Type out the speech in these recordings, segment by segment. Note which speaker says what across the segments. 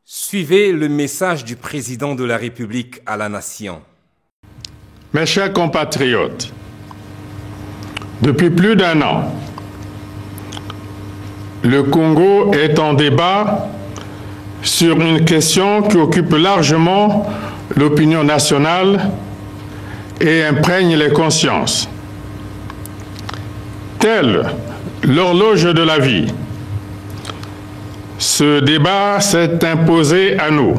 Speaker 1: Suivez le message du président de la République à la nation.
Speaker 2: Mes chers compatriotes, depuis plus d'un an, le Congo est en débat sur une question qui occupe largement l'opinion nationale et imprègne les consciences. Telle l'horloge de la vie, ce débat s'est imposé à nous.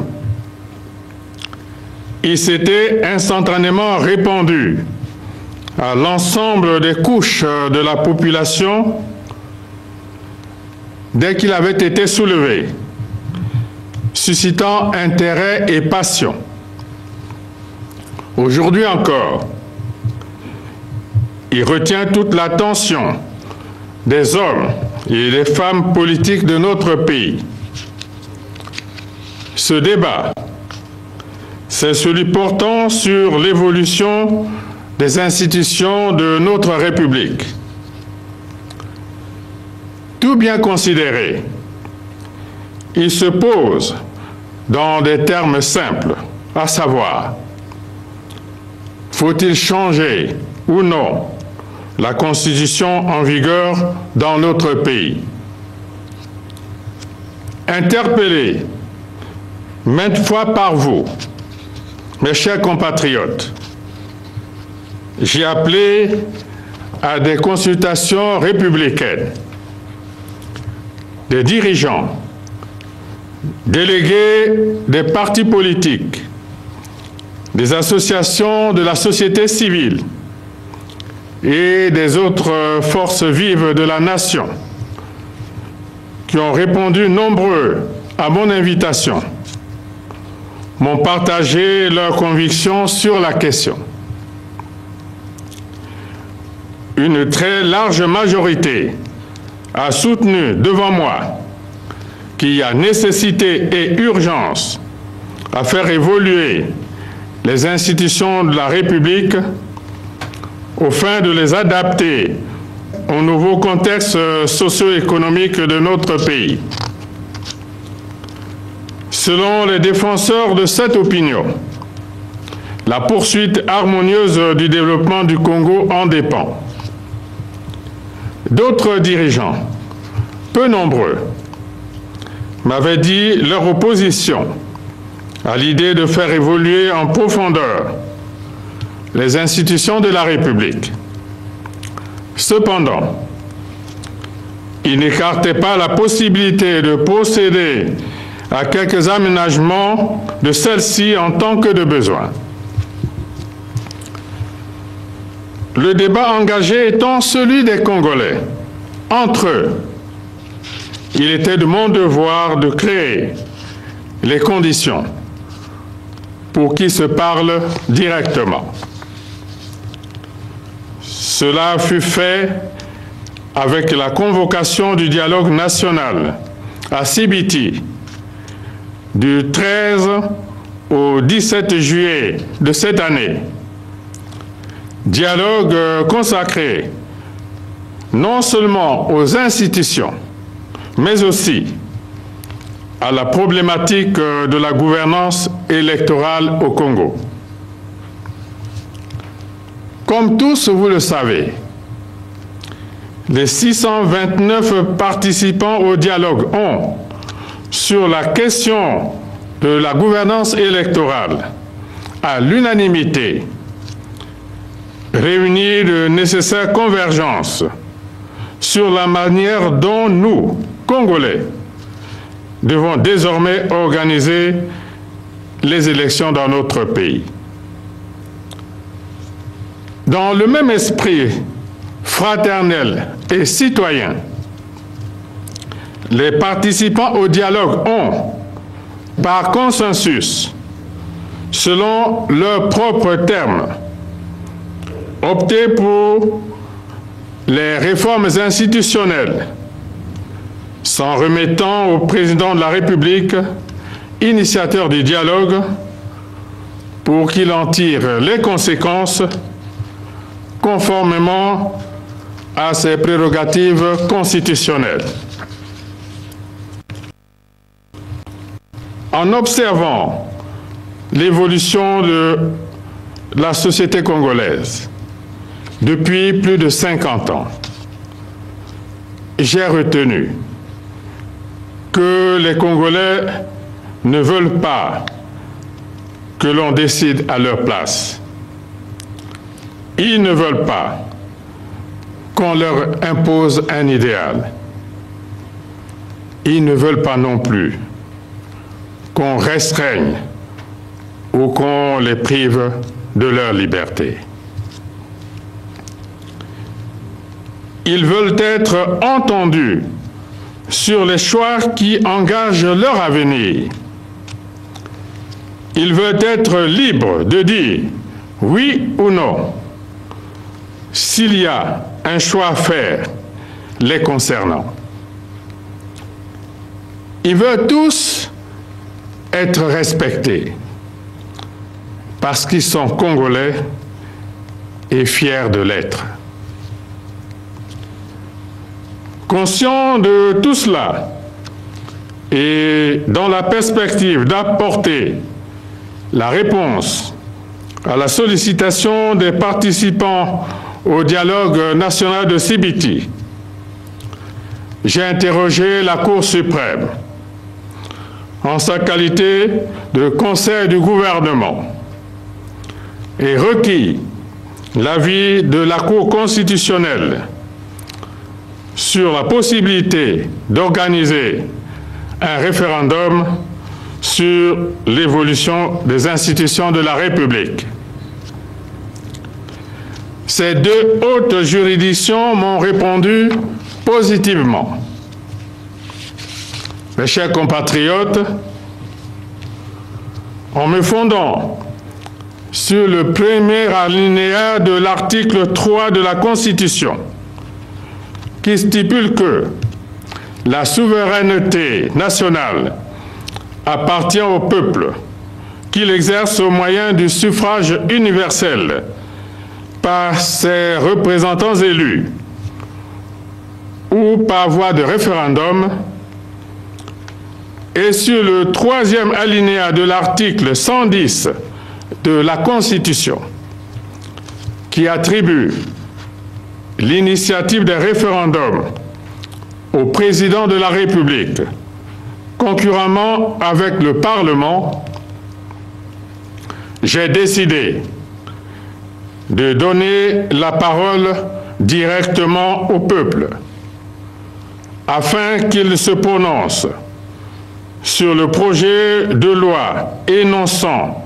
Speaker 2: Il s'était instantanément répandu à l'ensemble des couches de la population dès qu'il avait été soulevé, suscitant intérêt et passion. Aujourd'hui encore, il retient toute l'attention des hommes et des femmes politiques de notre pays. Ce débat, c'est celui portant sur l'évolution des institutions de notre République. Tout bien considéré, il se pose dans des termes simples, à savoir, faut-il changer ou non la Constitution en vigueur dans notre pays? Interpellé maintes fois par vous, mes chers compatriotes, j'ai appelé à des consultations républicaines des dirigeants, délégués des partis politiques, des associations de la société civile et des autres forces vives de la nation qui ont répondu nombreux à mon invitation, m'ont partagé leurs convictions sur la question. Une très large majorité a soutenu devant moi qu'il y a nécessité et urgence à faire évoluer les institutions de la République au fin de les adapter au nouveau contexte socio-économique de notre pays. Selon les défenseurs de cette opinion, la poursuite harmonieuse du développement du Congo en dépend. D'autres dirigeants, peu nombreux, m'avaient dit leur opposition à l'idée de faire évoluer en profondeur les institutions de la République. Cependant, ils n'écartaient pas la possibilité de procéder à quelques aménagements de celle-ci en tant que de besoin. Le débat engagé étant celui des Congolais. Entre eux, il était de mon devoir de créer les conditions pour qu'ils se parlent directement. Cela fut fait avec la convocation du dialogue national à Sibiti du 13 au 17 juillet de cette année. Dialogue consacré non seulement aux institutions, mais aussi à la problématique de la gouvernance électorale au Congo. Comme tous vous le savez, les 629 participants au dialogue ont, sur la question de la gouvernance électorale, à l'unanimité, réuni de nécessaires convergences sur la manière dont nous, Congolais, devons désormais organiser les élections dans notre pays. Dans le même esprit fraternel et citoyen, les participants au dialogue ont, par consensus, selon leurs propres termes, opté pour les réformes institutionnelles, s'en remettant au président de la République, initiateur du dialogue, pour qu'il en tire les conséquences conformément à ses prérogatives constitutionnelles. en observant l'évolution de la société congolaise depuis plus de 50 ans, j'ai retenu que les Congolais ne veulent pas que l'on décide à leur place. Ils ne veulent pas qu'on leur impose un idéal. Ils ne veulent pas non plus qu'on restreigne ou qu'on les prive de leur liberté. Ils veulent être entendus sur les choix qui engagent leur avenir. Ils veulent être libres de dire oui ou non s'il y a un choix à faire les concernant. Ils veulent tous être respectés parce qu'ils sont congolais et fiers de l'être. Conscient de tout cela et dans la perspective d'apporter la réponse à la sollicitation des participants au dialogue national de Sibiti, j'ai interrogé la Cour suprême en sa qualité de conseil du gouvernement et requis l'avis de la Cour constitutionnelle sur la possibilité d'organiser un référendum sur l'évolution des institutions de la République. Ces deux hautes juridictions m'ont répondu positivement. Mes chers compatriotes, en me fondant sur le premier alinéa de l'article 3 de la Constitution, qui stipule que la souveraineté nationale appartient au peuple, qu'il exerce au moyen du suffrage universel par ses représentants élus ou par voie de référendum, et sur le troisième alinéa de l'article 110 de la Constitution, qui attribue l'initiative des référendums au président de la République, concurremment avec le Parlement, j'ai décidé de donner la parole directement au peuple afin qu'il se prononce sur le projet de loi énonçant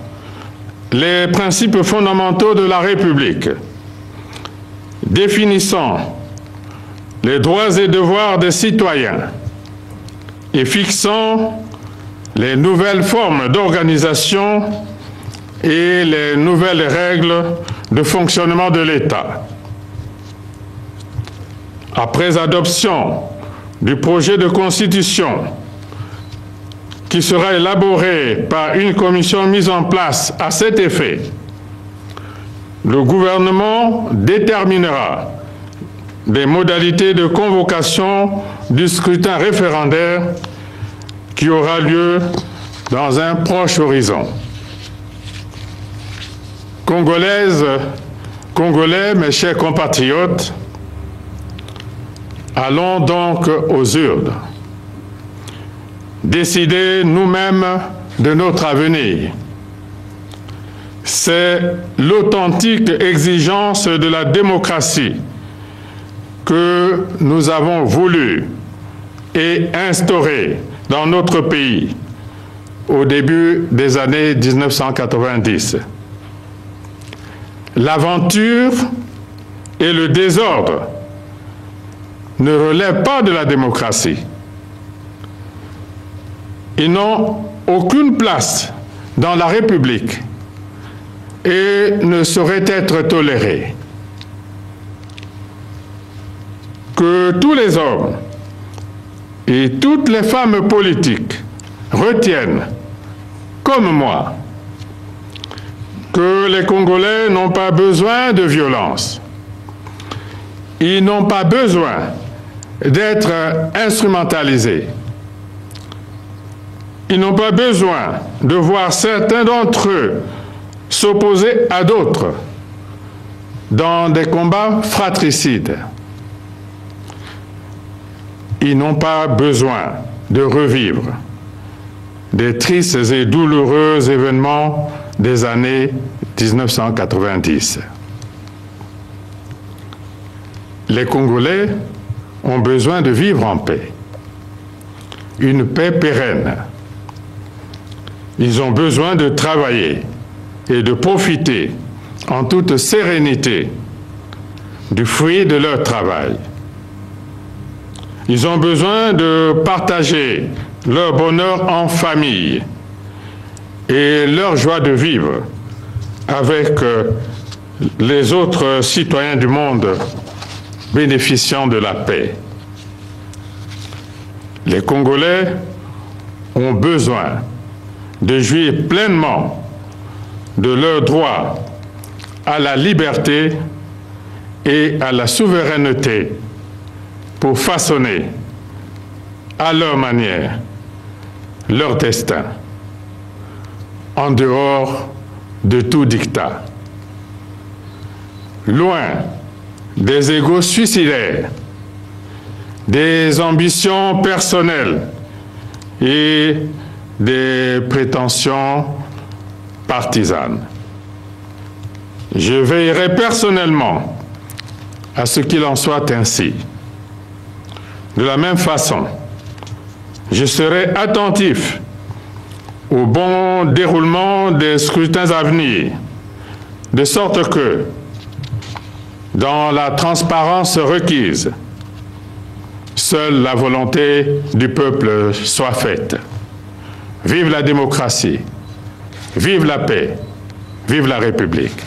Speaker 2: les principes fondamentaux de la République, définissant les droits et devoirs des citoyens et fixant les nouvelles formes d'organisation et les nouvelles règles de fonctionnement de l'État. Après adoption du projet de constitution qui sera élaboré par une commission mise en place à cet effet, le gouvernement déterminera les modalités de convocation du scrutin référendaire qui aura lieu dans un proche horizon. Congolaises, Congolais, mes chers compatriotes, allons donc aux urnes. Décider nous-mêmes de notre avenir. C'est l'authentique exigence de la démocratie que nous avons voulu et instaurée dans notre pays au début des années 1990. L'aventure et le désordre ne relèvent pas de la démocratie. Ils n'ont aucune place dans la République et ne sauraient être tolérés. Que tous les hommes et toutes les femmes politiques retiennent, comme moi, que les Congolais n'ont pas besoin de violence. Ils n'ont pas besoin d'être instrumentalisés. Ils n'ont pas besoin de voir certains d'entre eux s'opposer à d'autres dans des combats fratricides. Ils n'ont pas besoin de revivre des tristes et douloureux événements des années 1990. Les Congolais ont besoin de vivre en paix, une paix pérenne. Ils ont besoin de travailler et de profiter en toute sérénité du fruit de leur travail. Ils ont besoin de partager leur bonheur en famille et leur joie de vivre avec les autres citoyens du monde bénéficiant de la paix. Les Congolais ont besoin de jouir pleinement de leur droit à la liberté et à la souveraineté pour façonner à leur manière leur destin, en dehors de tout dictat. Loin des égos suicidaires, des ambitions personnelles et des prétentions partisanes. Je veillerai personnellement à ce qu'il en soit ainsi. De la même façon, je serai attentif au bon déroulement des scrutins à venir, de sorte que, dans la transparence requise, seule la volonté du peuple soit faite. Vive la démocratie, vive la paix, vive la République.